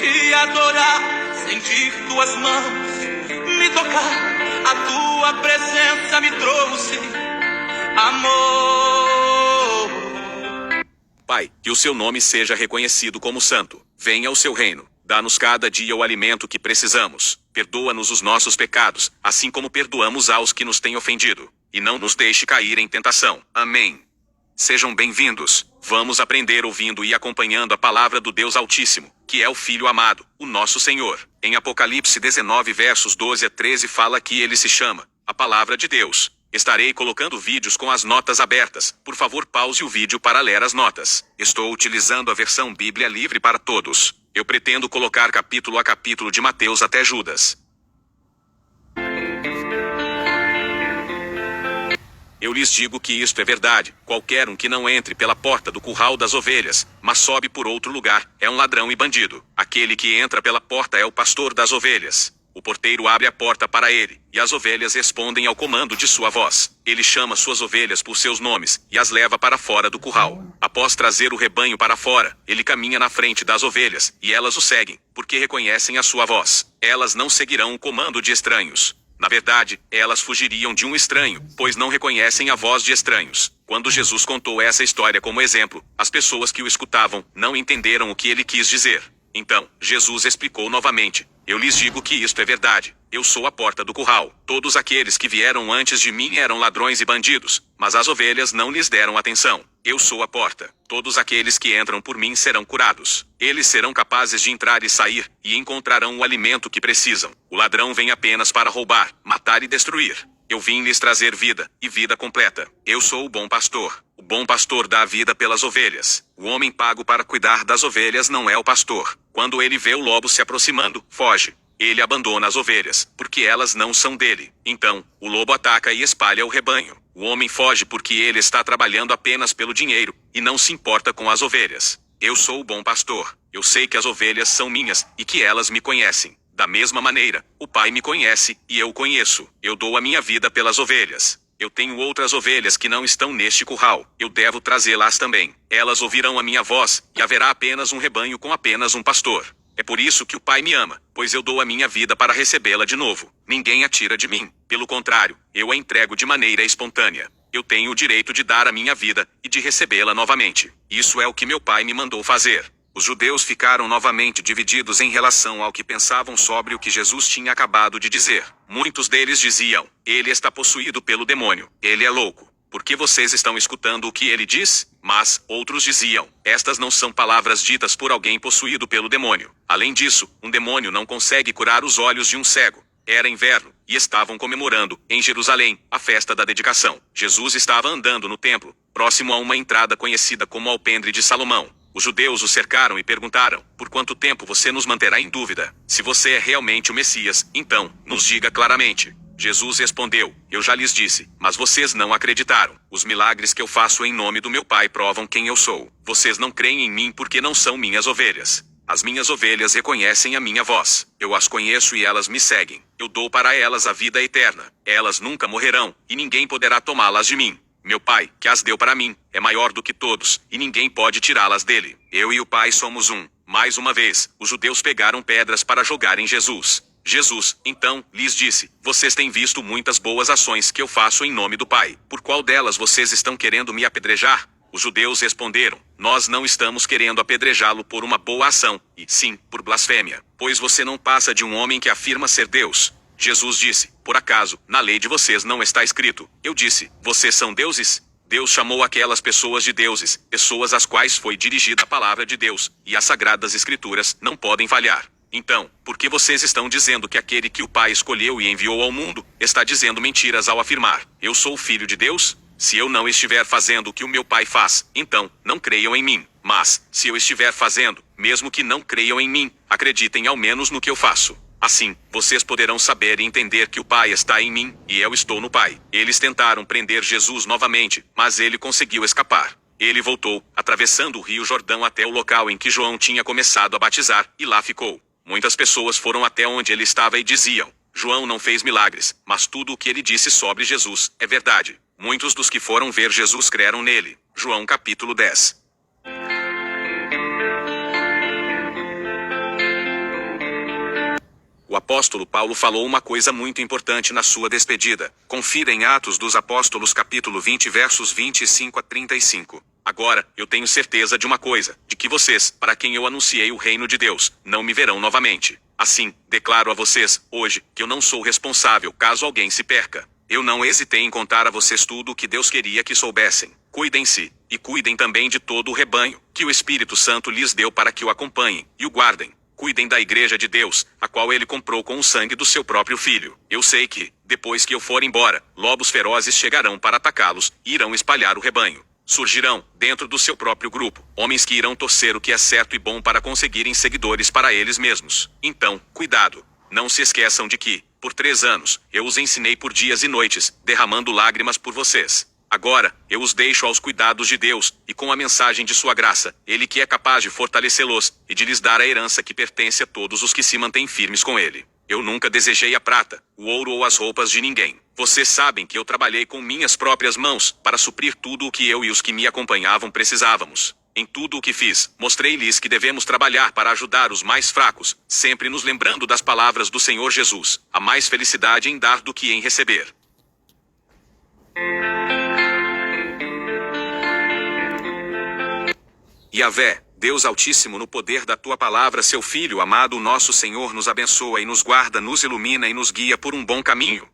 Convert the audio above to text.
te adorar, sentir tuas mãos me tocar. A tua presença me trouxe amor. Pai, que o seu nome seja reconhecido como santo. Venha o seu reino. Dá-nos cada dia o alimento que precisamos. Perdoa-nos os nossos pecados, assim como perdoamos aos que nos têm ofendido. E não nos deixe cair em tentação. Amém. Sejam bem-vindos. Vamos aprender ouvindo e acompanhando a palavra do Deus Altíssimo, que é o Filho amado, o nosso Senhor. Em Apocalipse 19 versos 12 a 13 fala que ele se chama a Palavra de Deus. Estarei colocando vídeos com as notas abertas. Por favor, pause o vídeo para ler as notas. Estou utilizando a versão Bíblia Livre para Todos. Eu pretendo colocar capítulo a capítulo de Mateus até Judas. Eu lhes digo que isto é verdade. Qualquer um que não entre pela porta do curral das ovelhas, mas sobe por outro lugar, é um ladrão e bandido. Aquele que entra pela porta é o pastor das ovelhas. O porteiro abre a porta para ele, e as ovelhas respondem ao comando de sua voz. Ele chama suas ovelhas por seus nomes, e as leva para fora do curral. Após trazer o rebanho para fora, ele caminha na frente das ovelhas, e elas o seguem, porque reconhecem a sua voz. Elas não seguirão o comando de estranhos. Na verdade, elas fugiriam de um estranho, pois não reconhecem a voz de estranhos. Quando Jesus contou essa história como exemplo, as pessoas que o escutavam não entenderam o que ele quis dizer. Então, Jesus explicou novamente: eu lhes digo que isto é verdade. Eu sou a porta do curral. Todos aqueles que vieram antes de mim eram ladrões e bandidos, mas as ovelhas não lhes deram atenção. Eu sou a porta. Todos aqueles que entram por mim serão curados. Eles serão capazes de entrar e sair, e encontrarão o alimento que precisam. O ladrão vem apenas para roubar, matar e destruir. Eu vim lhes trazer vida, e vida completa. Eu sou o bom pastor. O bom pastor dá a vida pelas ovelhas. O homem pago para cuidar das ovelhas não é o pastor. Quando ele vê o lobo se aproximando, foge. Ele abandona as ovelhas, porque elas não são dele. Então, o lobo ataca e espalha o rebanho. O homem foge porque ele está trabalhando apenas pelo dinheiro, e não se importa com as ovelhas. Eu sou o bom pastor. Eu sei que as ovelhas são minhas, e que elas me conhecem. Da mesma maneira, o Pai me conhece, e eu o conheço. Eu dou a minha vida pelas ovelhas. Eu tenho outras ovelhas que não estão neste curral. Eu devo trazê-las também. Elas ouvirão a minha voz, e haverá apenas um rebanho com apenas um pastor. É por isso que o Pai me ama, pois eu dou a minha vida para recebê-la de novo. Ninguém a tira de mim. Pelo contrário, eu a entrego de maneira espontânea. Eu tenho o direito de dar a minha vida, e de recebê-la novamente. Isso é o que meu Pai me mandou fazer. Os judeus ficaram novamente divididos em relação ao que pensavam sobre o que Jesus tinha acabado de dizer. Muitos deles diziam: ele está possuído pelo demônio. Ele é louco. Por que vocês estão escutando o que ele diz? Mas outros diziam: estas não são palavras ditas por alguém possuído pelo demônio. Além disso, um demônio não consegue curar os olhos de um cego. Era inverno, e estavam comemorando, em Jerusalém, a festa da dedicação. Jesus estava andando no templo, próximo a uma entrada conhecida como Alpendre de Salomão. Os judeus o cercaram e perguntaram: por quanto tempo você nos manterá em dúvida? Se você é realmente o Messias, então, nos diga claramente. Jesus respondeu: eu já lhes disse, mas vocês não acreditaram. Os milagres que eu faço em nome do meu Pai provam quem eu sou. Vocês não creem em mim porque não são minhas ovelhas. As minhas ovelhas reconhecem a minha voz. Eu as conheço e elas me seguem. Eu dou para elas a vida eterna. Elas nunca morrerão, e ninguém poderá tomá-las de mim. Meu Pai, que as deu para mim, é maior do que todos, e ninguém pode tirá-las dele. Eu e o Pai somos um. Mais uma vez, os judeus pegaram pedras para jogar em Jesus. Jesus, então, lhes disse: vocês têm visto muitas boas ações que eu faço em nome do Pai. Por qual delas vocês estão querendo me apedrejar? Os judeus responderam: nós não estamos querendo apedrejá-lo por uma boa ação, e sim, por blasfêmia. Pois você não passa de um homem que afirma ser Deus. Jesus disse: por acaso, na lei de vocês não está escrito: eu disse, vocês são deuses? Deus chamou aquelas pessoas de deuses, pessoas às quais foi dirigida a palavra de Deus, e as sagradas escrituras não podem falhar. Então, por que vocês estão dizendo que aquele que o Pai escolheu e enviou ao mundo, está dizendo mentiras ao afirmar: eu sou o Filho de Deus? Se eu não estiver fazendo o que o meu Pai faz, então, não creiam em mim. Mas, se eu estiver fazendo, mesmo que não creiam em mim, acreditem ao menos no que eu faço. Assim, vocês poderão saber e entender que o Pai está em mim, e eu estou no Pai. Eles tentaram prender Jesus novamente, mas ele conseguiu escapar. Ele voltou, atravessando o rio Jordão até o local em que João tinha começado a batizar, e lá ficou. Muitas pessoas foram até onde ele estava e diziam: João não fez milagres, mas tudo o que ele disse sobre Jesus é verdade. Muitos dos que foram ver Jesus creram nele. João capítulo 10. O apóstolo Paulo falou uma coisa muito importante na sua despedida. Confira em Atos dos Apóstolos capítulo 20 versos 25 a 35. Agora, eu tenho certeza de uma coisa, de que vocês, para quem eu anunciei o reino de Deus, não me verão novamente. Assim, declaro a vocês, hoje, que eu não sou responsável caso alguém se perca. Eu não hesitei em contar a vocês tudo o que Deus queria que soubessem. Cuidem-se, e cuidem também de todo o rebanho, que o Espírito Santo lhes deu para que o acompanhem, e o guardem. Cuidem da igreja de Deus, a qual ele comprou com o sangue do seu próprio filho. Eu sei que, depois que eu for embora, lobos ferozes chegarão para atacá-los, e irão espalhar o rebanho. Surgirão, dentro do seu próprio grupo, homens que irão torcer o que é certo e bom para conseguirem seguidores para eles mesmos. Então, cuidado. Não se esqueçam de que, por 3 anos, eu os ensinei por dias e noites, derramando lágrimas por vocês. Agora, eu os deixo aos cuidados de Deus, e com a mensagem de sua graça, ele que é capaz de fortalecê-los, e de lhes dar a herança que pertence a todos os que se mantêm firmes com ele. Eu nunca desejei a prata, o ouro ou as roupas de ninguém. Vocês sabem que eu trabalhei com minhas próprias mãos, para suprir tudo o que eu e os que me acompanhavam precisávamos. Em tudo o que fiz, mostrei-lhes que devemos trabalhar para ajudar os mais fracos, sempre nos lembrando das palavras do Senhor Jesus. Há mais felicidade em dar do que em receber. Yahvé, Deus Altíssimo, no poder da tua palavra, seu Filho amado, o nosso Senhor, nos abençoa e nos guarda, nos ilumina e nos guia por um bom caminho.